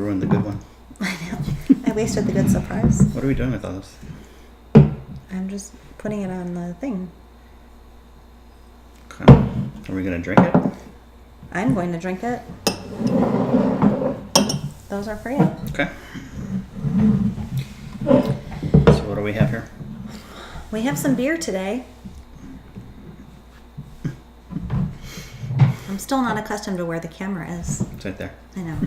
ruined the good one. I know. I wasted the good surprise. What are we doing with all this? I'm just putting it on the thing. Okay. Are we going to drink it? I'm going to drink it. Those are for you. Okay. So what do we have here? We have some beer today. I'm still not accustomed to where the camera is. It's right there. I know.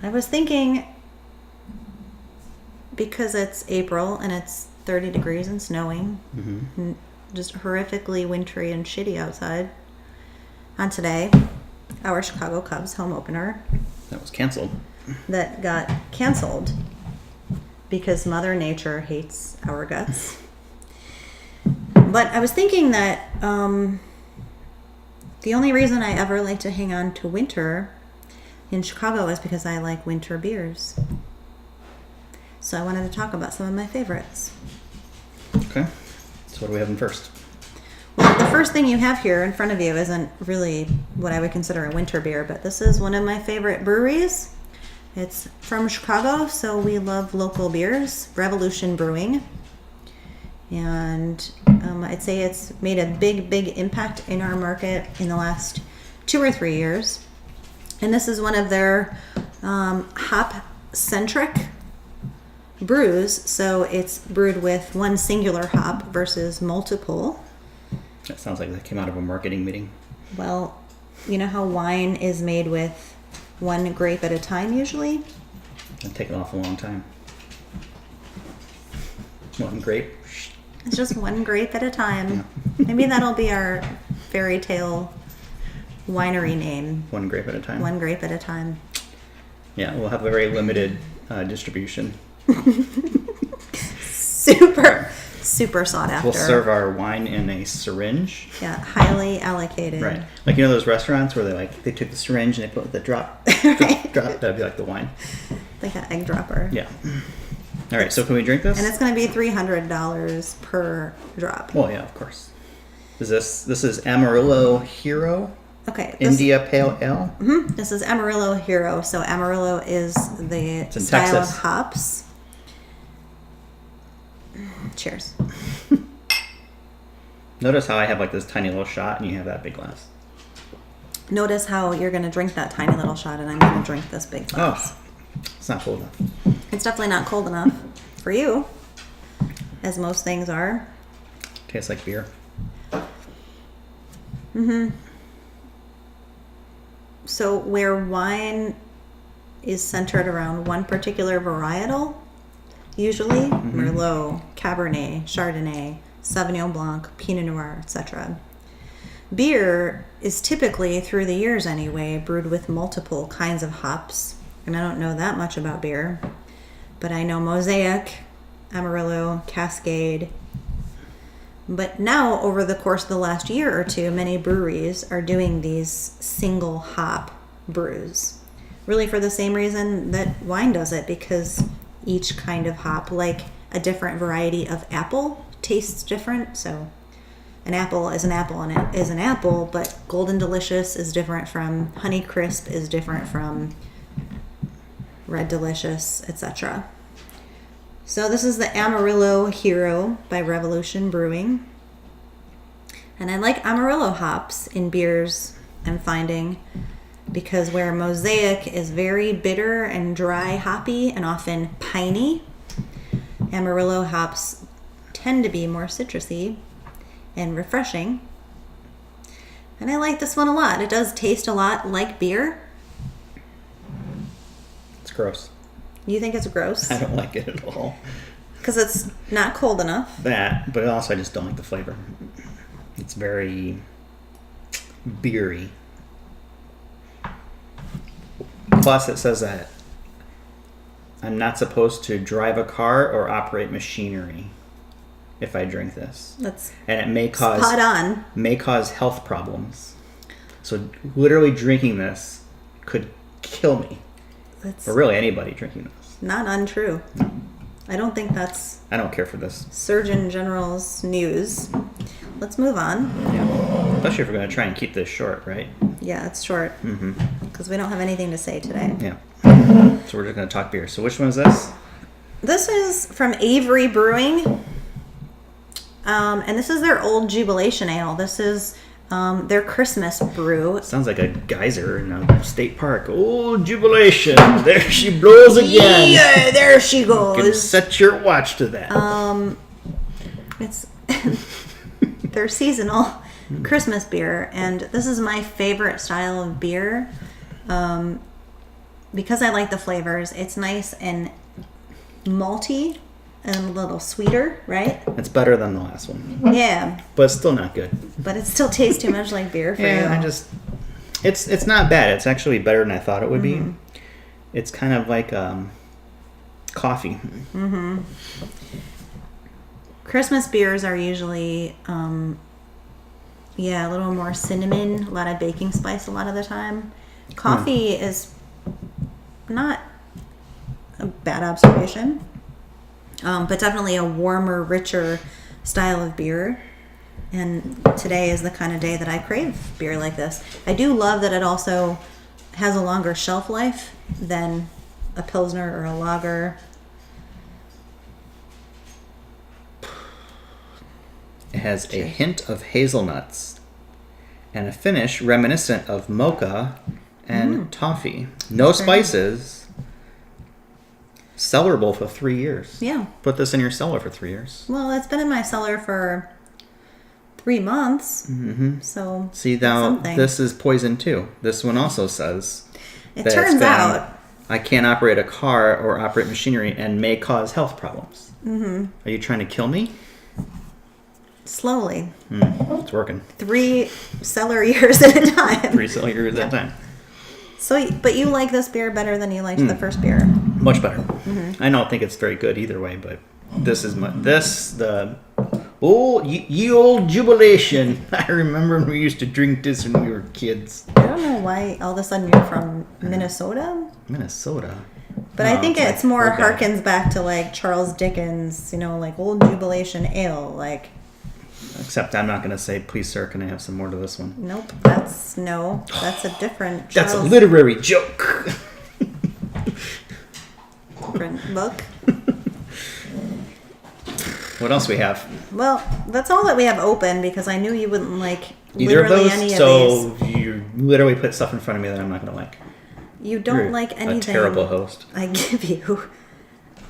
I was thinking, because it's April and it's 30 degrees and snowing, and just horrifically wintry and shitty outside, on today, our Chicago Cubs home opener That was canceled. that got canceled because Mother Nature hates our guts. But I was thinking that the only reason I ever like to hang on to winter in Chicago is because I like winter beers. So I wanted to talk about some of my favorites. Okay. So what do we have in first? Well, the first thing you have here in front of you isn't really what I would consider a winter beer, but this is one of my favorite breweries. It's from Chicago, so we love local beers, Revolution Brewing. And I'd say it's made a big impact in our market in the last 2 or 3 years. And this is one of their hop-centric brews. So it's brewed with one singular hop versus multiple. That sounds like that came out of a marketing meeting. Well, you know how wine is made with one grape at a time usually? It'd take an awful long time. One grape. It's just one grape at a time. Yeah. Maybe that'll be our fairy tale winery name. One grape at a time. One grape at a time. Yeah, we'll have a very limited distribution. Super sought after. We'll serve our wine in a syringe. Yeah, highly allocated. Right. Like, you know those restaurants where they took the syringe and they put the drop. Right. Drop. That'd be like the wine. Like an egg dropper. Yeah. All right, so can we drink this? And it's going to be $300 per drop. Well, yeah, of course. This is Amarillo Hero? Okay. India Pale Ale? Mm-hmm. This is Amarillo Hero. So Amarillo is the style Texas. of hops. Cheers. Notice how I have like this tiny little shot and you have that big glass. Notice how you're going to drink that tiny little shot and I'm going to drink this big glass. Oh, it's not cold enough. It's definitely not cold enough for you, as most things are. Tastes like beer. Mm-hmm. So where wine is centered around one particular varietal, usually Merlot, Cabernet, Chardonnay, Sauvignon Blanc, Pinot Noir, etc. Beer is typically, through the years anyway, brewed with multiple kinds of hops. And I don't know that much about beer, but I know Mosaic, Amarillo, Cascade. But now, over the course of the last year or two, many breweries are doing these single hop brews. Really for the same reason that wine does it, because each kind of hop, like a different variety of apple, tastes different. So an apple is an apple and it is an apple, but Golden Delicious is different from Honey Crisp is different from Red Delicious, etc. So this is the Amarillo Hero by Revolution Brewing. And I like Amarillo hops in beers, I'm finding, because where Mosaic is very bitter and dry hoppy and often piney, Amarillo hops tend to be more citrusy and refreshing. And I like this one a lot. It does taste a lot like beer. It's gross. You think it's gross? I don't like it at all. Because it's not cold enough. That, but also I just don't like the flavor. It's very beery. Plus it says that I'm not supposed to drive a car or operate machinery if I drink this. And it may cause health problems. So literally drinking this could kill me. Or really anybody drinking this. Not untrue. I don't think that's... I don't care for this. Surgeon General's news. Let's move on. Yeah. Especially if we're going to try and keep this short, right? Yeah, it's short. Because we don't have anything to say today. Yeah. So we're just going to talk beer. So which one is this? This is from Avery Brewing. And this is their Old Jubilation Ale. This is their Christmas brew. Sounds like a geyser in a state park. Old Jubilation. There she blows again. Yeah, there she goes. You can set your watch to that. It's their seasonal Christmas beer, and this is my favorite style of beer because I like the flavors. It's nice and malty and a little sweeter, right? It's better than the last one. Yeah. But it's still not good. But it still tastes too much like beer for you. Yeah, it's not bad. It's actually better than I thought it would be. It's kind of like coffee. Christmas beers are usually, a little more cinnamon, a lot of baking spice a lot of the time. Coffee is not a bad observation, but definitely a warmer, richer style of beer. And today is the kind of day that I crave beer like this. I do love that it also has a longer shelf life than a Pilsner or a lager. It has a hint of hazelnuts and a finish reminiscent of mocha and toffee. No spices. Cellarable for 3 years. Yeah. Put this in your cellar for 3 years. Well, it's been in my cellar for 3 months. So see, now this is poison too. This one also says it turns out I can't operate a car or operate machinery and may cause health problems. Are you trying to kill me? Slowly. It's working. 3 cellar years at a time. 3 cellar years at a time. So, but you like this beer better than you liked the first beer. Much better. I don't think it's very good either way, but this is ye old Jubilation. I remember when we used to drink this when we were kids. I don't know why all of a sudden you're from Minnesota. Minnesota. But I think it's more harkens back to like Charles Dickens, like Old Jubilation Ale, like. Except I'm not going to say, please sir, can I have some more to this one? Nope, that's a different That's a literary joke. Different book. What else we have? Well, that's all that we have open because I knew you wouldn't like either of those. Any of so these. You literally put stuff in front of me that I'm not going to like. You don't like anything. A terrible host. I give you.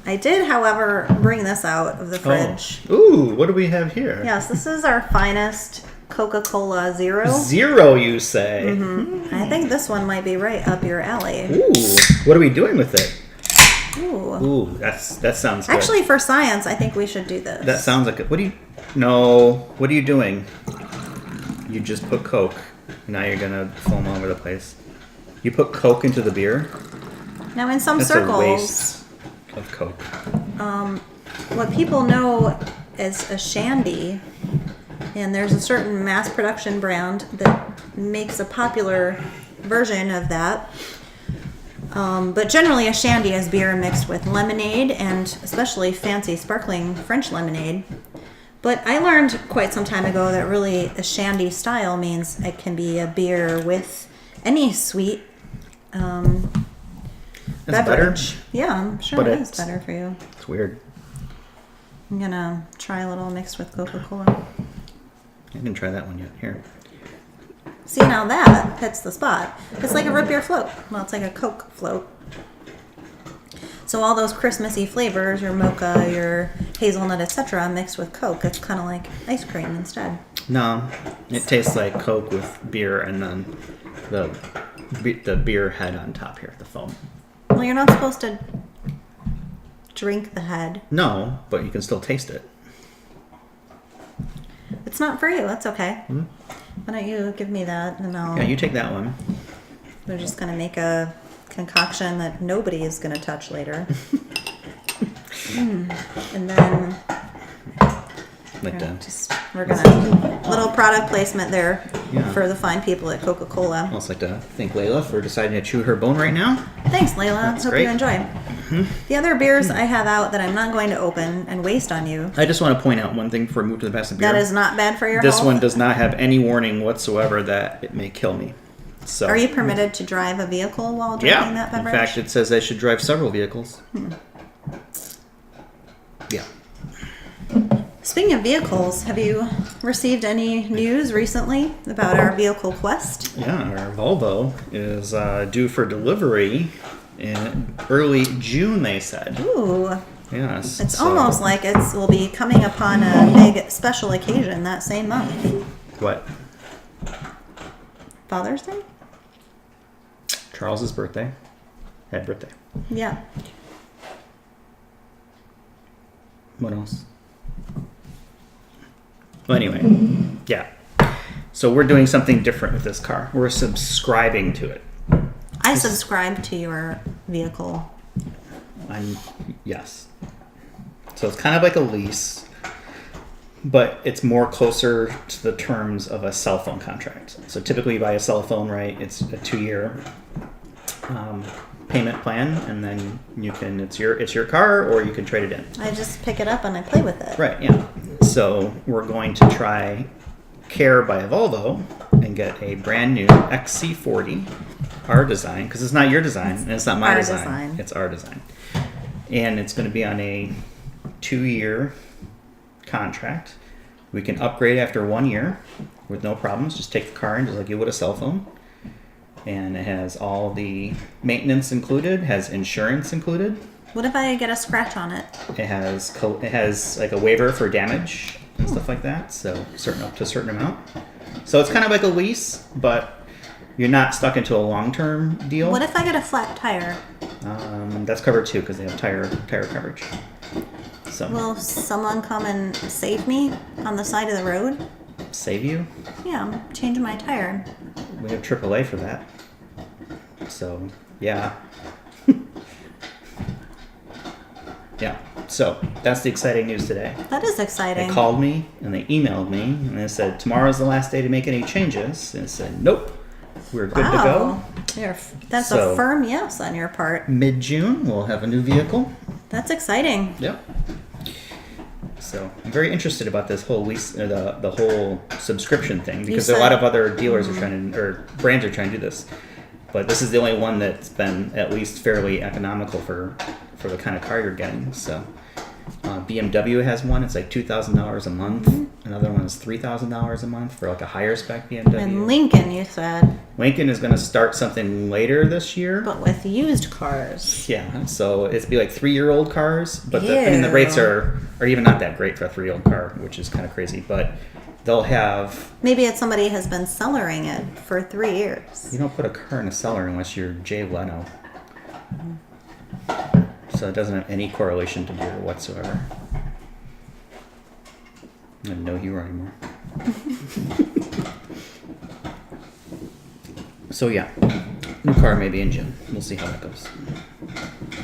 I did, however, bring this out of the fridge. Oh. Ooh, what do we have here? Yes, this is our finest Coca-Cola Zero. Zero, you say? I think this one might be right up your alley. Ooh, what are we doing with it? Ooh, that sounds good. Actually, for science, I think we should do this. That sounds like it. What are you doing? You just put Coke. Now you're going to foam all over the place. You put Coke into the beer? Now, in some circles... That's a waste of Coke. What people know as a shandy, and there's a certain mass production brand that makes a popular version of that. But generally a shandy is beer mixed with lemonade and especially fancy sparkling French lemonade. But I learned quite some time ago that really a shandy style means it can be a beer with any sweet beverage. Better? Yeah, I'm sure it is better for you. It's weird. I'm gonna try a little mixed with Coca-Cola. I didn't try that one yet. Here. See, now that hits the spot. It's like a root beer float. Well, it's like a Coke float. So all those Christmassy flavors, your mocha, your hazelnut, etc., mixed with Coke, it's kind of like ice cream instead. No, it tastes like Coke with beer and then the beer head on top here, the foam. Well, you're not supposed to drink the head. No, but you can still taste it. It's not for you. That's okay. Why don't you give me that and I'll... Yeah, you take that one. We're just going to make a concoction that nobody is going to touch later. And then... we're going to... Little product placement there for the fine people at Coca-Cola. I'd also like to thank Layla for deciding to chew her bone right now. Thanks, Layla. Hope you enjoy. The other beers I have out that I'm not going to open and waste on you. I just want to point out one thing before we move to the best beer. That is not bad for your health. This one does not have any warning whatsoever that it may kill me. So, are you permitted to drive a vehicle while drinking that beverage? In fact, it says I should drive several vehicles. Yeah. Speaking of vehicles, have you received any news recently about our vehicle quest? Yeah, our Volvo is due for delivery in early June, they said. Ooh. Yes. It's almost like we'll be coming upon a big special occasion that same month. What? Father's Day? Charles's birthday. Had birthday. Yeah. What else? Well, anyway, yeah. So we're doing something different with this car. We're subscribing to it. I subscribe to your vehicle. Yes. So it's kind of like a lease, but it's more closer to the terms of a cell phone contract. So typically you buy a cell phone, right? It's a 2-year payment plan, and then you can it's your car, or you can trade it in. I just pick it up and I play with it. Right, yeah. So we're going to try Care by Volvo and get a brand new XC40, our design, because it's not your design and it's not my design. It's our design. And it's going to be on a 2-year contract. We can upgrade after 1 year with no problems. Just take the car in just like you would a cell phone. And it has all the maintenance included, has insurance included. What if I get a scratch on it? It has like a waiver for damage and stuff like that, so up to a certain amount. So it's kind of like a lease, but you're not stuck into a long-term deal. What if I get a flat tire? That's covered too, because they have tire coverage. So will someone come and save me on the side of the road? Save you? Yeah, change my tire. We have AAA for that. So yeah. Yeah, so that's the exciting news today. That is exciting. They called me and they emailed me and they said, tomorrow's the last day to make any changes. And I said, nope, we're good to go. That's a firm yes on your part. Mid-June, we'll have a new vehicle. That's exciting. Yep. So I'm very interested about this whole lease, the whole subscription thing, because a lot of other dealers are trying to, or brands are trying to do this. But this is the only one that's been at least fairly economical for the kind of car you're getting. So BMW has one. It's like $2,000 a month. Mm-hmm. Another one is $3,000 a month for like a higher spec BMW. And Lincoln, you said. Lincoln is going to start something later this year. But with used cars. Yeah. So it's be like 3-year-old cars. But the rates are even not that great for a 3-year-old car, which is kind of crazy. But they'll have... Maybe it's somebody has been cellaring it for 3 years. You don't put a car in a cellar unless you're Jay Leno. Mm-hmm. So it doesn't have any correlation to beer whatsoever. I have no humor anymore. So yeah, new car maybe in June. We'll see how that goes.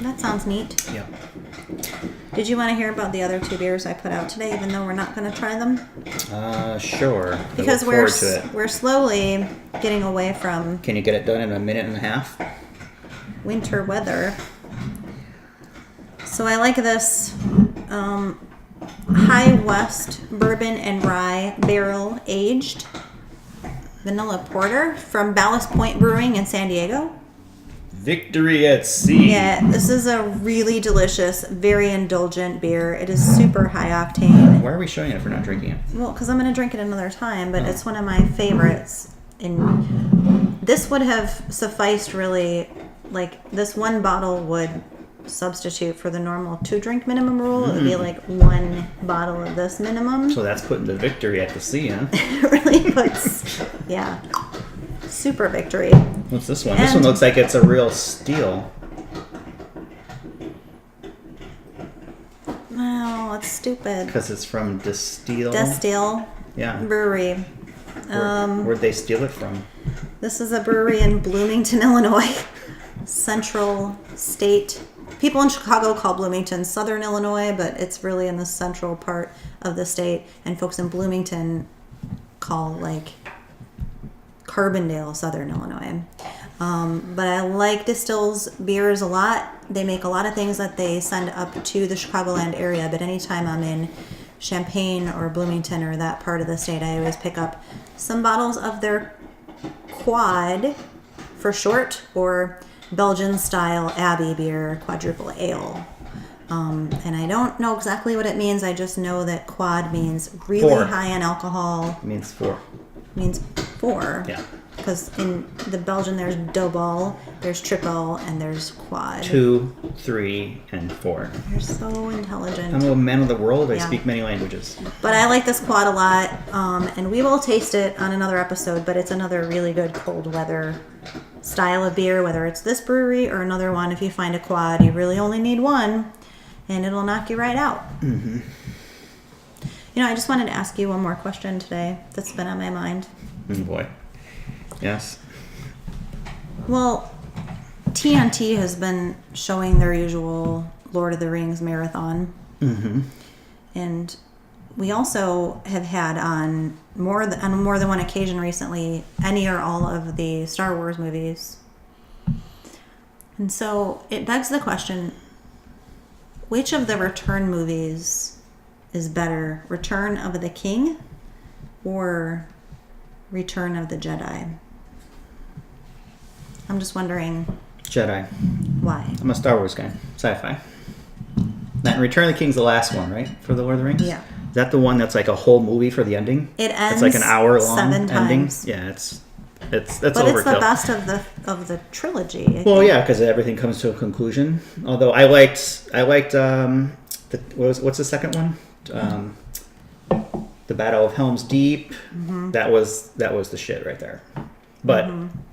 That sounds neat. Yeah. Did you want to hear about the other 2 beers I put out today, even though we're not going to try them? Sure. Because we're slowly getting away from... Can you get it done in a minute and a half? Winter weather. So I like this High West Bourbon and Rye Barrel Aged Vanilla Porter from Ballast Point Brewing in San Diego. Victory at Sea. Yeah, this is a really delicious, very indulgent beer. It is super high octane. Why are we showing it if we're not drinking it? Well, because I'm going to drink it another time, but it's one of my favorites. And this would have sufficed really, like this one bottle would substitute for the normal 2-drink minimum rule. It would be like 1 bottle of this minimum. So that's putting the victory at the sea, huh? It really puts, yeah, super victory. What's this one? This one looks like it's a real steal. Wow, it's stupid. Because it's from Distill. Yeah. Brewery. Where'd they steal it from? This is a brewery in Bloomington, Illinois. Central State. People in Chicago call Bloomington Southern Illinois, but it's really in the central part of the state. And folks in Bloomington call like Carbondale Southern Illinois. But I like Distill's beers a lot. They make a lot of things that they send up to the Chicagoland area, but anytime I'm in Champaign or Bloomington or that part of the state, I always pick up some bottles of their quad for short, or Belgian style Abbey beer, quadruple ale. And I don't know exactly what it means. I just know that quad means really high in alcohol. It means four. Means four. Yeah. Because in the Belgian, there's double, there's triple, and there's quad. 2, 3, and 4. You're so intelligent. I'm a man of the world. I speak many languages. But I like this quad a lot, and we will taste it on another episode, but it's another really good cold weather style of beer, whether it's this brewery or another one. If you find a quad, you really only need one, and it'll knock you right out. Mm-hmm. You know, I just wanted to ask you one more question today that's been on my mind. Oh boy. Yes. Well, TNT has been showing their usual Lord of the Rings marathon. Mm-hmm. And we also have had on more than one occasion recently any or all of the Star Wars movies. And so it begs the question, which of the Return movies is better? Return of the King or Return of the Jedi? I'm just wondering. Jedi. Why? I'm a Star Wars guy. Sci-fi. That Return of the King's the last one, right? For the Lord of the Rings? Yeah. Is that the one that's like a whole movie for the ending? It ends. It's like an hour-long 7 ending. times. Yeah, it's but overkill. It's the best of the trilogy. Well, yeah, because everything comes to a conclusion. Although I liked what's the second one? The Battle of Helm's Deep. Mm-hmm. That was the shit right there. But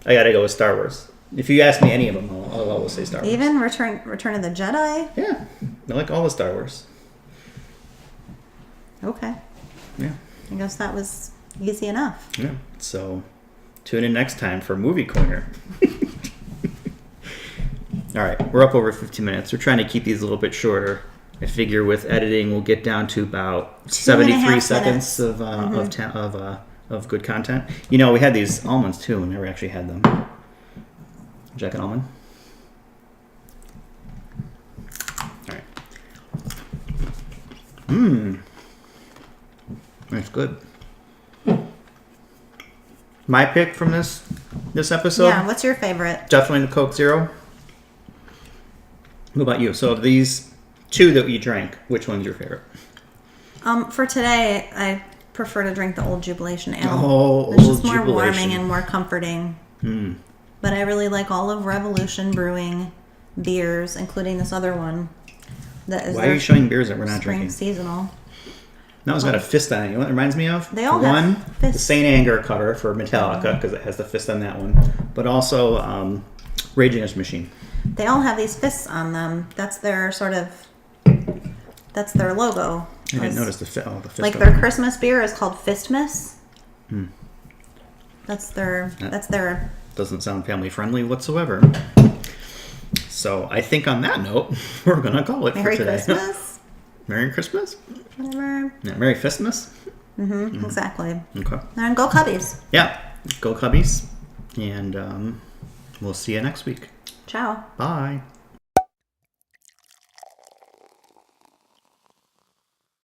I gotta go with Star Wars. If you ask me any of them, I'll always say Star Wars. Even Return of the Jedi? Yeah, I like all the Star Wars. Okay. Yeah. I guess that was easy enough. Yeah. So tune in next time for Movie Corner. All right, we're up over 15 minutes. We're trying to keep these a little bit shorter. I figure with editing, we'll get down to about 73 seconds of good content. You know, we had these almonds too. We never actually had them. Jack and almond. All right. That's good. My pick from this episode. Yeah. What's your favorite? Definitely the Coke Zero. What about you? So of these two that you drank, which one's your favorite? For today, I prefer to drink the Old Jubilation Ale. Oh, it's Old just more Jubilation. warming and more comforting. But I really like all of Revolution Brewing beers, including this other one. That is Why are you showing beers that we're not spring drinking? Seasonal. That one's got a fist on it. You know what it reminds me of? They all one, have fists. The Saint Anger cover for Metallica, because it has the fist on that one. But also Rage Against the Machine. They all have these fists on them. That's their logo. I didn't notice the fist. Like their Christmas beer is called Fistmas. That's their. Doesn't sound family friendly whatsoever. So I think on that note, we're gonna call it Merry for today. Christmas. Merry Christmas. Whatever. Yeah, Merry Fistmas. Exactly. Okay. And go Cubbies. Yeah, go Cubbies, and we'll see you next week. Ciao. Bye.